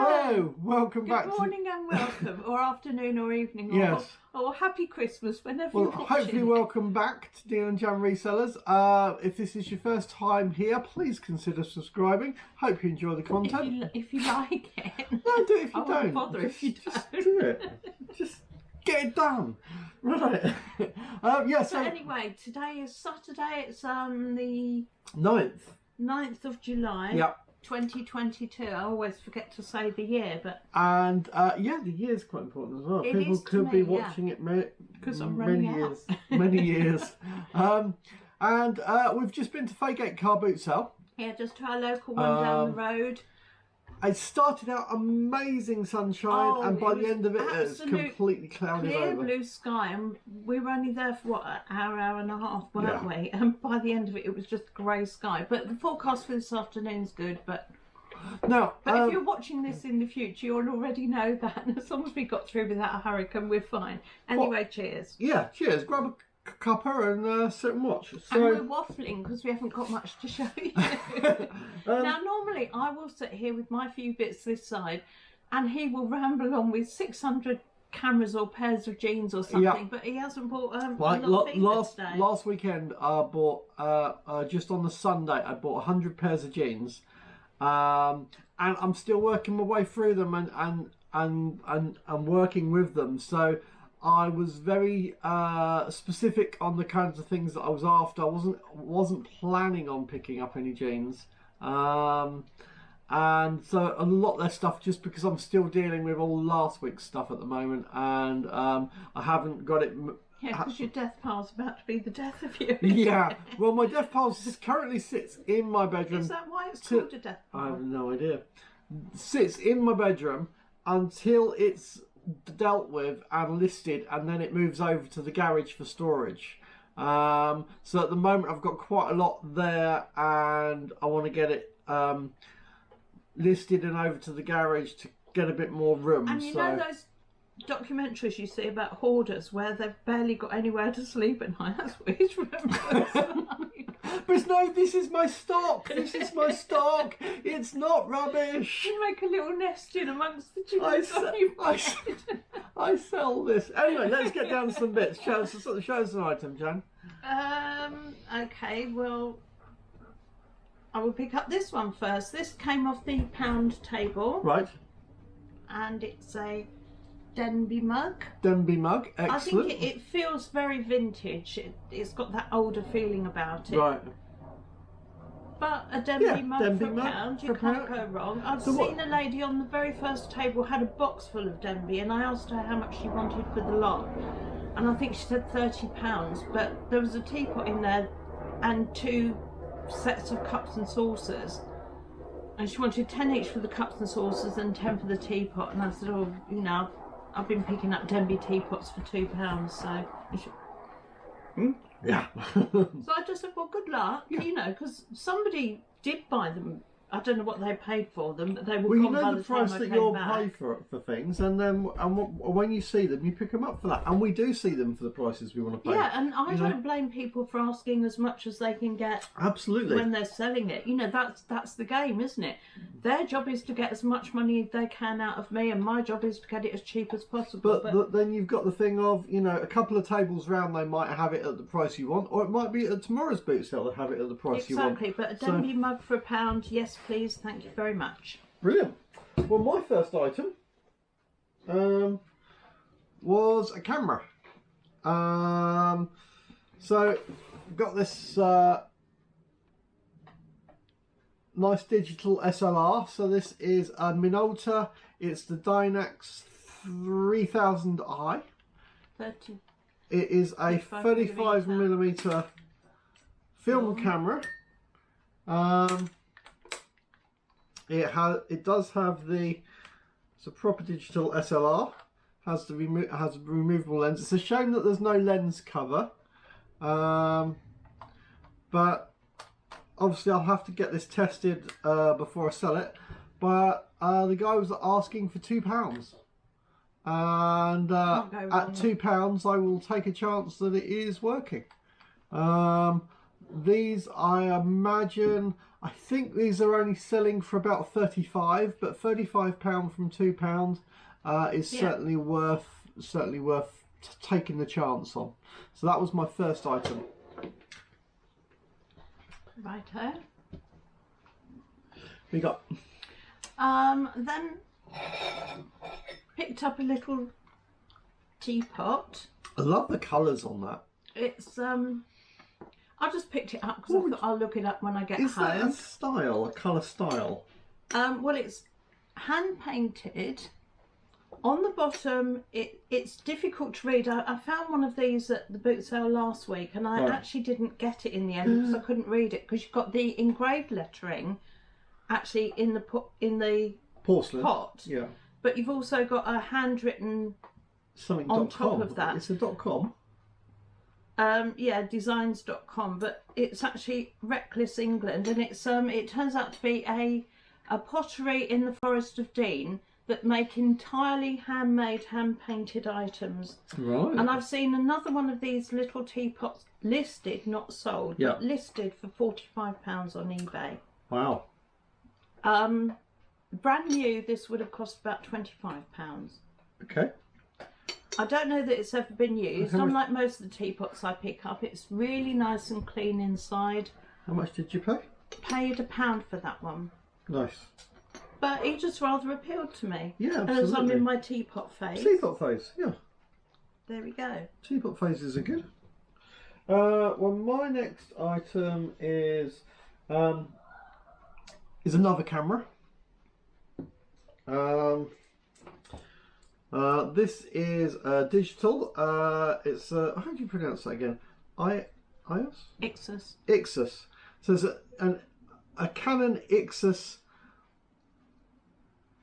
Hello, welcome back. Good morning and welcome, or afternoon or evening, Yes. or happy Christmas whenever Well, you're watching. hopefully welcome back to Jan Resellers. If this is your first time here, please consider subscribing. Hope you enjoy the content. If you like it. No, do it if you I don't. won't bother if you Just don't. do it. Just get it done. Right. Yeah, So anyway, today is Saturday. It's the 9th of July. Yep. 2022. I always forget to say the year, but yeah, the year's quite important as well. It People is to could me, be watching it because I'm many running years, out. many years. And we've just been to Faygate car boot sale. Yeah, just to our local one down the road. It started out amazing sunshine, and by the end of it, it's completely clouded Clear over. blue sky, and we were only there for what, an hour and a half, weren't we? And by the end of it, it was just grey sky. But the forecast for this afternoon's good. But Now, if you're watching this in the future, you'll already know that. And as long as we got through without a hurricane, we're fine. Anyway, cheers. Yeah, cheers. Grab a cuppa and sit and watch. And we're waffling because we haven't got much to show you. Now, normally I will sit here with my few bits this side, and he will ramble on with 600 cameras or pairs of jeans or something. Yeah. But he hasn't bought a lot of feet last weekend I bought just on the Sunday I bought 100 pairs of jeans, and I'm still working my way through them and working with them. So I was very specific on the kinds of things that I was after. I wasn't planning on picking up any jeans, and so a lot less stuff just because I'm still dealing with all last week's stuff at the moment, and I haven't got it. Yeah, because your death pile's about to be the death of you. Yeah, well, my death pile currently sits in my bedroom. Is that why it's called a death pile? I have no idea. Sits in my bedroom until it's dealt with and listed, and then it moves over to the garage for storage. So at the moment I've got quite a lot there, and I want to get it listed and over to the garage to get a bit more room. And you know those documentaries you see about hoarders where they've barely got anywhere to sleep at night? That's what he's remembering. But no, this is my stock. This is my stock. It's not rubbish. You make a little nest in amongst the jeans. I sell this. Anyway, let's get down to some bits. Show us an item, Jan. Okay, well, I will pick up this one first. This came off the pound table. Right. And it's a Denby mug. Denby mug, excellent. I think it feels very vintage. It's got that older feeling about it. Right. But a Denby mug for a pound, you can't go wrong. I've seen a lady on the very first table had a box full of Denby, and I asked her how much she wanted for the lot, and I think she said £30. But there was a teapot in there and 2 sets of cups and saucers, and she wanted 10 each for the cups and saucers and 10 for the teapot. And I said, oh, you know, I've been picking up Denby teapots for £2, so. Yeah. So I just said, well, good luck, you know, because somebody did buy them. I don't know what they paid for them, but they were gone by the price that you'll pay for things, and then when you see them, you pick them up for that. And we do see them for the prices we want to pay. Yeah, and I don't blame people for asking as much as they can get. Absolutely. When they're selling it, you know, that's the game, isn't it? Their job is to get as much money as they can out of me, and my job is to get it as cheap as possible. But then you've got the thing of, you know, a couple of tables round, they might have it at the price you want, or it might be at tomorrow's boot sale they have it at the price you want. Exactly, but a Denby mug for £1, yes please, thank you very much. Brilliant. Well, my first item was a camera. So got this nice digital SLR. So this is a Minolta. It's the Dynax 3000i. 30. It is a 35mm film camera. It does have it's a proper digital SLR. Has a removable lens. It's a shame that there's no lens cover, but obviously I'll have to get this tested before I sell it. But the guy was asking for £2, and at £2 I will take a chance that it is working. These, I imagine, I think these are only selling for about 35, but £35 from £2 is certainly worth taking the chance on. So that was my first item. Righto. We got. Then picked up a little teapot. I love the colours on that. It's I just picked it up because I thought I'll look it up when I get home. Is that a style, a colour style? Well, it's hand painted. On the bottom, it's difficult to read. I found one of these at the boot sale last week, and I actually didn't get it in the end because I couldn't read it, because you've got the engraved lettering actually in the porcelain pot. Yeah. But you've also got a handwritten something on top of that. It's a .com. Yeah, designs.com, but it's actually Reckless England, and it's it turns out to be a pottery in the Forest of Dean that make entirely handmade, hand-painted items. Right. And I've seen another one of these little teapots listed, not sold, but listed for £45 on eBay. Wow. Brand new, this would have cost about £25. Okay. I don't know that it's ever been used. Unlike most of the teapots I pick up, it's really nice and clean inside. How much did you pay? Paid £1 for that one. Nice. But it just rather appealed to me. Yeah, absolutely. As I'm in my teapot phase. Teapot phase, yeah. There we go. Teapot phases are good. Well, my next item is another camera. This is digital. It's how do you pronounce that again? Ios? Ixus. Ixus. So it's a Canon Ixus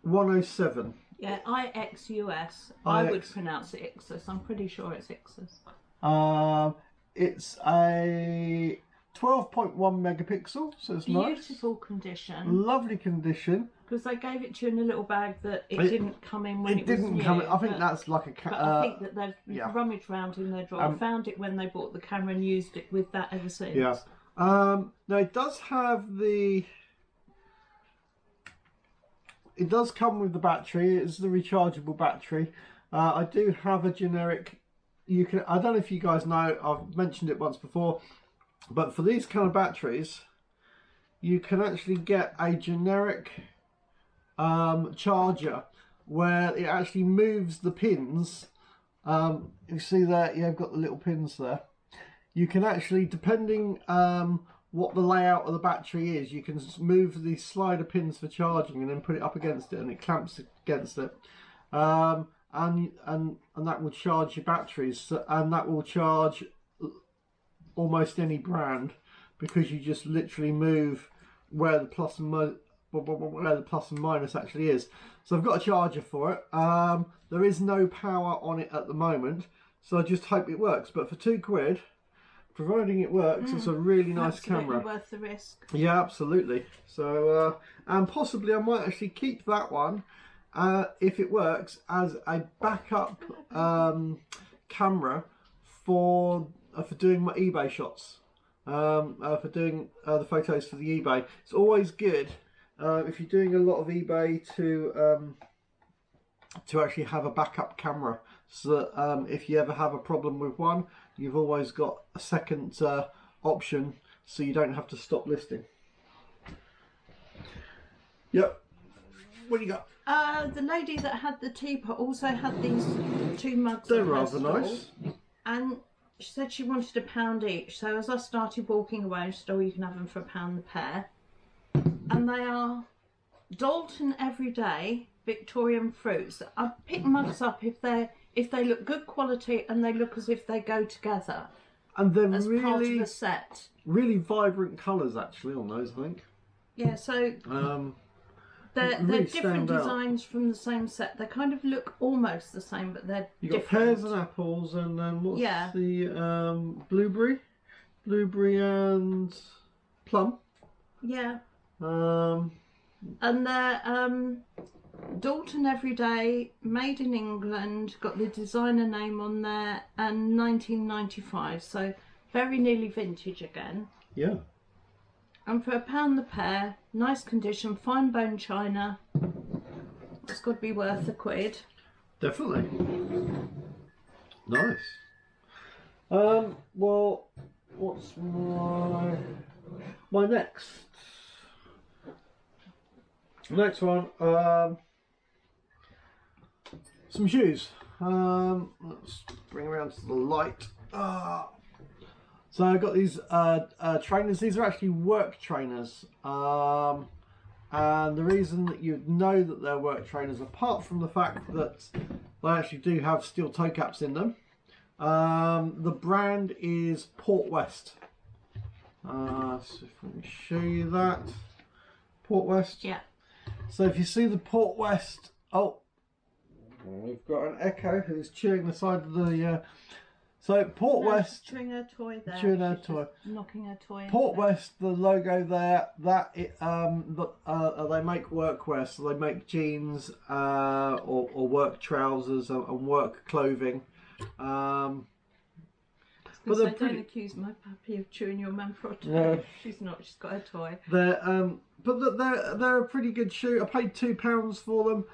107. Yeah, IXUS. I would pronounce it Ixus. I'm pretty sure it's Ixus. It's a 12.1 megapixel, so it's nice. Beautiful condition. Lovely condition. Because they gave it to you in a little bag that it didn't come in when it was new. I think that's like a... But I think that they've rummaged around in their drawer, found it when they bought the camera and used it with that ever since. Yeah. Now it does have the... It does come with the battery. It's the rechargeable battery. I do have a generic... I don't know if you guys know, I've mentioned it once before, but for these kind of batteries, you can actually get a generic charger where it actually moves the pins. You see there, you've got the little pins there. You can actually, depending what the layout of the battery is, you can move these slider pins for charging and then put it up against it, and it clamps against it. And that will charge your batteries, and that will charge almost any brand, because you just literally move where the plus and minus actually is. So I've got a charger for it. There is no power on it at the moment, so I just hope it works. But for £2, providing it works, it's a really nice camera. Worth the risk. Yeah, absolutely. So and possibly I might actually keep that one, if it works, as a backup camera for doing my eBay shots, for doing the photos for the eBay. It's always good if you're doing a lot of eBay to actually have a backup camera, so that if you ever have a problem with one, you've always got a second option, so you don't have to stop listing. Yep. What do you got? The lady that had the teapot also had these two mugs. They're rather nice. And she said she wanted £1 each. So as I started walking away, she said, "Oh, you can have them for £1 the pair." And they are Dalton Everyday Victorian Fruits. I pick mugs up if they look good quality and they look as if they go together. And they're as really part of a set. Really vibrant colours actually on those, I think. Yeah, so they're really different designs from the same set. They kind of look almost the same, but they're You've got different. pears and apples, and then what's the blueberry and plum. Yeah. And they're Dalton Everyday, made in England, got the designer name on there, and 1995, so very nearly vintage again. Yeah. And for £1 the pair, nice condition, fine bone china. It's got to be worth £1. Definitely. Nice. Well, what's my next one? Some shoes. Let's bring around to the light. So I've got these trainers. These are actually work trainers. And the reason that you'd know that they're work trainers, apart from the fact that they actually do have steel toe caps in them, the brand is Port West. So if I can show you that, Port West. Yeah. So if you see the Port West, oh, we've got an Echo who's chewing the side of the. So Port West, chewing her toy there. Chewing her toy. Knocking her toy. Port West, the logo there. They make workwear, so they make jeans or work trousers and work clothing. But so don't accuse my puppy of chewing your man for a toy. No. She's not. She's got a toy. They're a pretty good shoe. I paid £2 for them.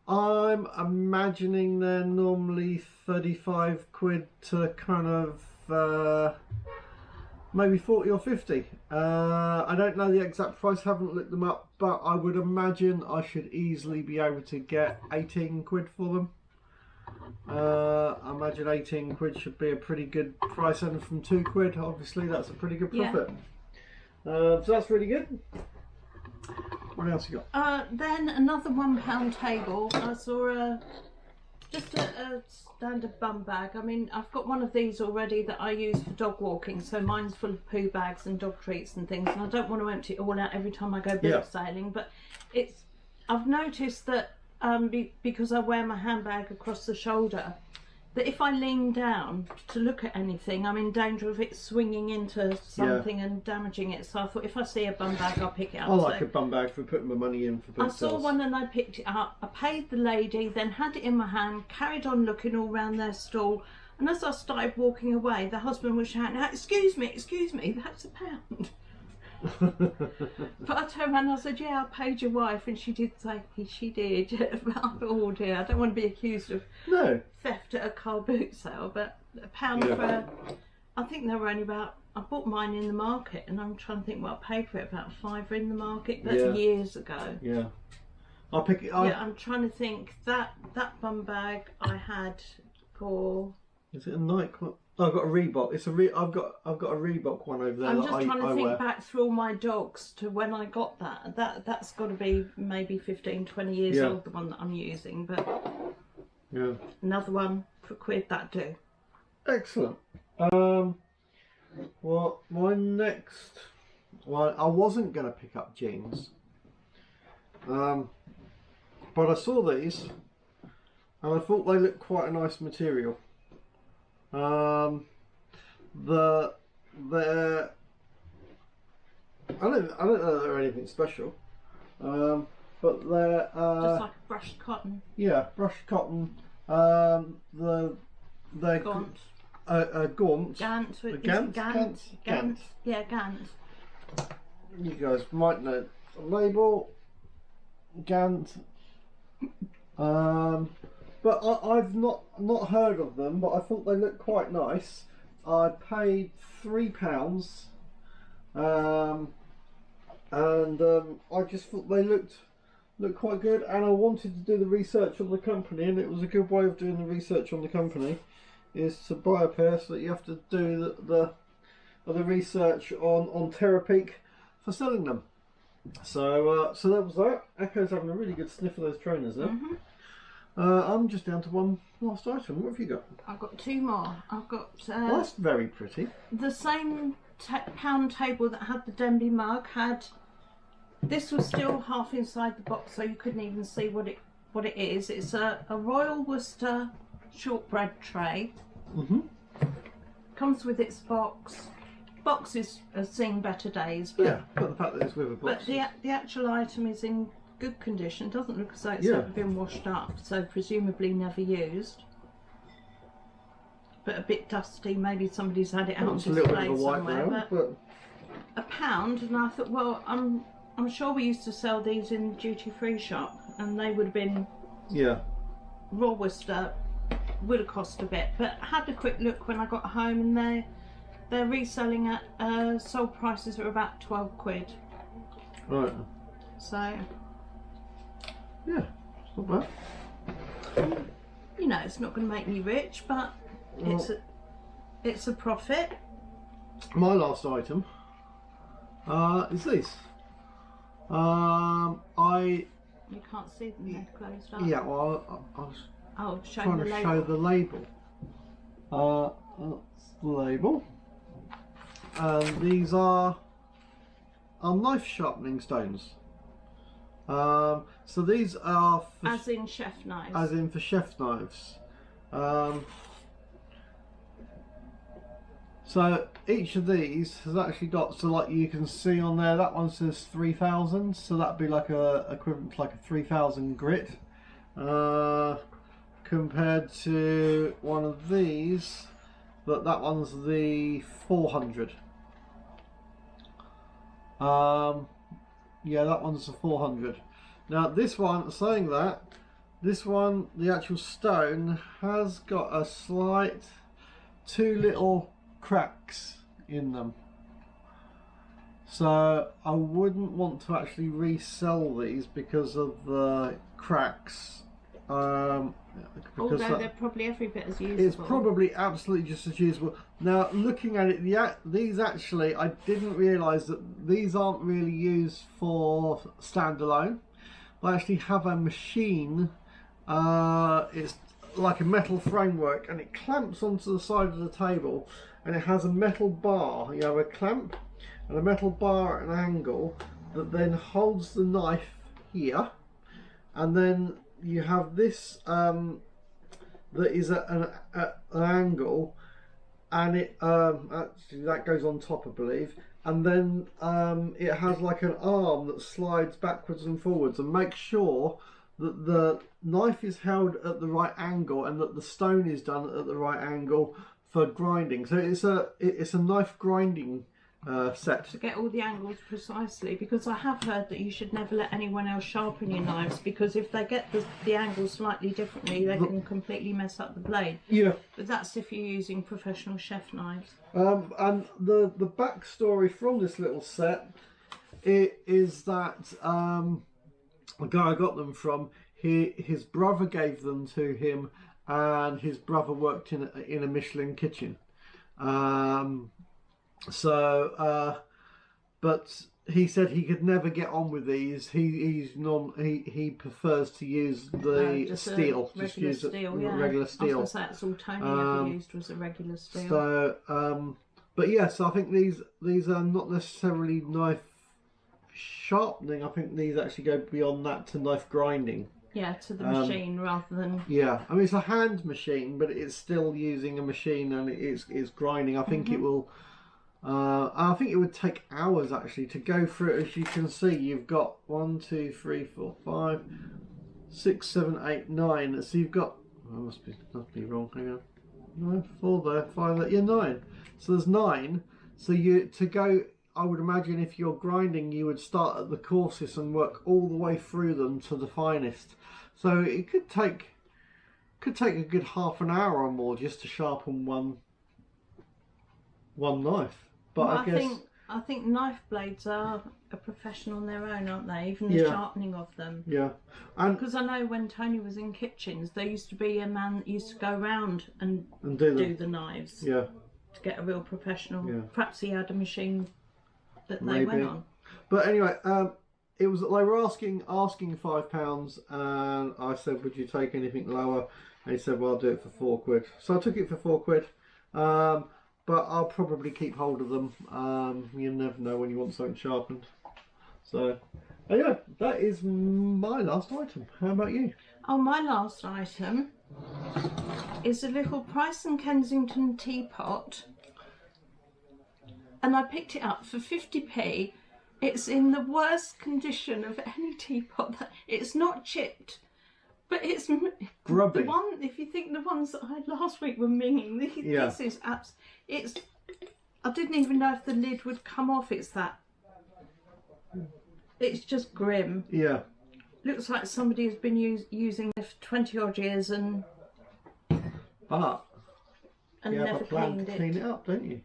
I'm imagining they're normally 35 quid to kind of maybe 40 or 50. I don't know the exact price, haven't looked them up, but I would imagine I should easily be able to get 18 quid for them. I imagine 18 quid should be a pretty good price, and from 2 quid, obviously that's a pretty good profit. Yeah. So that's really good. What else you got? Then another £1 table. I saw just a standard bum bag. I mean, I've got one of these already that I use for dog walking, so mine's full of poo bags and dog treats and things, and I don't want to empty it all out every time I go bilge sailing, but I've noticed that because I wear my handbag across the shoulder, that if I lean down to look at anything, I'm in danger of it swinging into something and damaging it. So I thought, if I see a bum bag, I'll pick it up. I like a bum bag for putting my money in for I saw one and I picked it up. I paid the lady, then had it in my hand, carried on looking all round their stall, and as I started walking away, the husband was shouting, "Excuse me, that's £1." But I turned around and I said, "Yeah, I paid your wife," and she did say she did. But I thought, oh dear, I don't want to be accused of theft at a car boot sale. But £1 for, I think they were only about, I bought mine in the market, and I'm trying to think what I paid for it, about £5 in the market, but years ago. Yeah, I'll pick it up. Yeah, I'm trying to think, that bum bag I had for, is it a Nike? I've got a Reebok. I've got a Reebok one over there. I'm just trying to think back through all my dogs to when I got that. That's got to be maybe 15, 20 years old, the one that I'm using. But another one for £1, that do. Excellent. Well, my next one, I wasn't going to pick up jeans, but I saw these and I thought they looked quite a nice material. They're I don't know they're anything special, but they're just like brushed cotton. Yeah, brushed cotton. They're Gaunt. Gaunt. Gant. Yeah, Gant. You guys might know the label. Gant. But I've not heard of them, but I thought they looked quite nice. I paid £3, and I just thought they looked quite good, and I wanted to do the research on the company, and it was a good way of doing the research on the company, is to buy a pair, so that you have to do the research on Terapeak for selling them. So that was that. Echo's having a really good sniff of those trainers there. I'm just down to one last item. What have you got? I've got 2 more. I've got well, that's very pretty. The same £1 table that had the Denby mug had, this was still half inside the box, so you couldn't even see what it is. It's a Royal Worcester shortbread tray. Comes with its box. Boxes have seen better days. But, but the fact that it's with a box. But the actual item is in good condition. Doesn't look as though it's ever been washed up, so presumably never used. But a bit dusty. Maybe somebody's had it out on display somewhere. £1, and I thought, well, I'm sure we used to sell these in duty-free shop, and they would have been raw Worcester, would have cost a bit. But I had a quick look when I got home, and they're reselling at sold prices are about £12. Right. So yeah, it's not bad. You know, it's not going to make me rich, but it's a profit. My last item is these. You can't see them, they're closed up. Yeah, well, I was trying to show the label. That's the label. And these are knife sharpening stones. So these are for as in chef knives. As in for chef knives. So each of these has actually got, so like you can see on there, that one says 3,000, so that'd be like a equivalent to like a 3,000 grit, compared to one of these, but that one's the 400. Yeah, that one's the 400. Now this one, saying that, this one, the actual stone has got a slight, two little cracks in them, so I wouldn't want to actually resell these because of the cracks, although they're probably every bit as useful. It's probably absolutely just as useful. Now looking at it, these actually, I didn't realise that these aren't really used for standalone. They actually have a machine, it's like a metal framework, and it clamps onto the side of the table, and it has a metal bar. You have a clamp and a metal bar at an angle that then holds the knife here, and then you have this that is at an angle, and it actually that goes on top, I believe, and then it has like an arm that slides backwards and forwards and makes sure that the knife is held at the right angle and that the stone is done at the right angle for grinding. So it's a knife grinding set. To get all the angles precisely, because I have heard that you should never let anyone else sharpen your knives, because if they get the angles slightly differently, they can completely mess up the blade. Yeah. But that's if you're using professional chef knives. And the backstory from this little set is that the guy I got them from, his brother gave them to him, and his brother worked in a Michelin kitchen. But he said he could never get on with these. He prefers to use the steel, regular steel. Yeah. Regular steel. I was going to say that's all Tony ever used was a regular steel. So, but yes, I think these are not necessarily knife sharpening. I think these actually go beyond that to knife grinding. Yeah, to the machine rather than... Yeah, I mean it's a hand machine, but it's still using a machine, and it's grinding. I think it will... I think it would take hours actually to go through it. As you can see, you've got 1, 2, 3, 4, 5, 6, 7, 8, 9. So you've got... Oh, must be wrong. Hang on. No, 4 there, 5 there. Yeah, 9. So there's 9. So to go... I would imagine if you're grinding, you would start at the coarsest and work all the way through them to the finest. So it could take a good half an hour or more just to sharpen one knife. But well, I think knife blades are a profession on their own, aren't they? Even the sharpening of them. Yeah. And because I know when Tony was in kitchens, there used to be a man that used to go around and do the knives. Yeah. To get a real professional. Yeah. Perhaps he had a machine that they Maybe. went on. But anyway, it was, they were asking £5, and I said, would you take anything lower? And he said, well, I'll do it for £4. So I took it for £4. But I'll probably keep hold of them. You never know when you want something sharpened. So anyway, that is my last item. How about you? Oh, my last item is a little Price and Kensington teapot. And I picked it up for 50p. It's in the worst condition of any teapot. It's not chipped, but it's grubby. The one, if you think the ones that I had last week were minging, this is I didn't even know if the lid would come off. It's just grim. Yeah. Looks like somebody has been using it for 20 odd years and never cleaned it. Clean it up, don't you?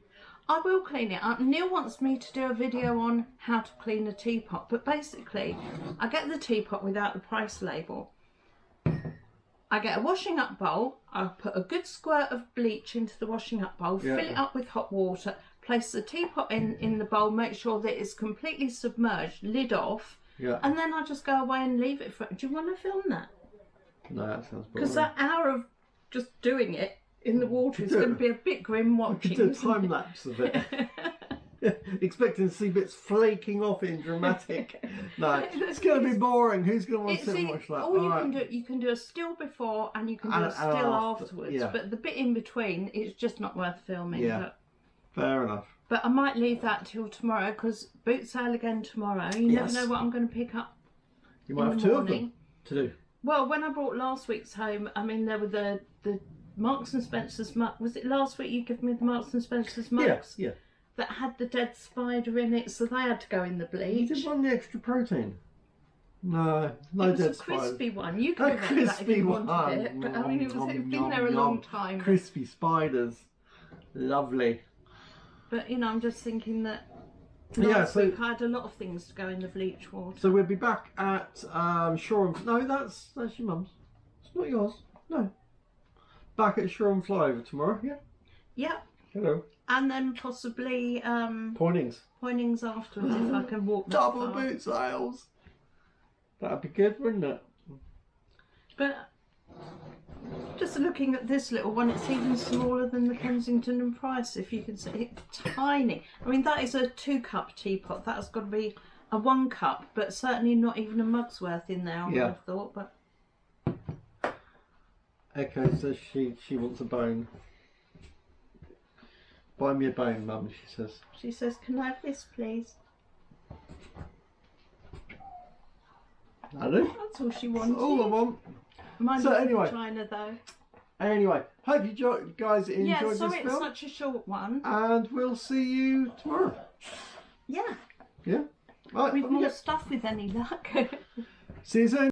I will clean it up. Neil wants me to do a video on how to clean a teapot, but basically I get the teapot without the price label. I get a washing up bowl, I put a good squirt of bleach into the washing up bowl, fill it up with hot water, place the teapot in the bowl, make sure that it's completely submerged, lid off, and then I just go away and leave it for... Do you want to film that? No, that sounds boring. Because that hour of just doing it in the water is going to be a bit grim watching. You could do a time lapse of it. Expecting to see bits flaking off in dramatic. No, it's going to be boring. Who's going to want to sit and watch that? All you can do a still before and you can do a still afterwards. Yeah. But the bit in between, it's just not worth filming. Yeah, fair enough. But I might leave that till tomorrow because boot sale again tomorrow. You never know what I'm going to pick up. You might have two of them to do. Well, when I brought last week's home, I mean, there were the Marks and Spencer's mugs. Was it last week you gave me the Marks and Spencer's mugs? Yeah. That had the dead spider in it, so they had to go in the bleach. You didn't want the extra protein. No dead spider. It was a crispy one. You could have had that if you wanted it, but I mean, it's been there a long time. Crispy spiders, lovely. But you know, I'm just thinking that last week I had a lot of things to go in the bleach water. So we'll be back at Shore and... No, that's your mum's. It's not yours. No. Back at Shore and Flyover tomorrow. Yeah. Yep. Hello. And then possibly Pointings afterwards if I can walk that double far. boot sales. That'd be good, wouldn't it? But just looking at this little one, it's even smaller than the Kensington and Price, if you can see it. Tiny. I mean, that is a 2-cup teapot. That's got to be a 1 cup, but certainly not even a mug's worth in there, I would have thought. But Echo says she wants a bone. Buy me a bone, Mum, she says. She says, can I have this, please? Hello? That's all she wanted. That's all I want. Mine's anyway, China, though. Anyway, hope you guys enjoyed this film. Yeah, sorry it's such a short one. And we'll see you tomorrow. Yeah. Yeah? Right, with more stuff with any luck. See you soon.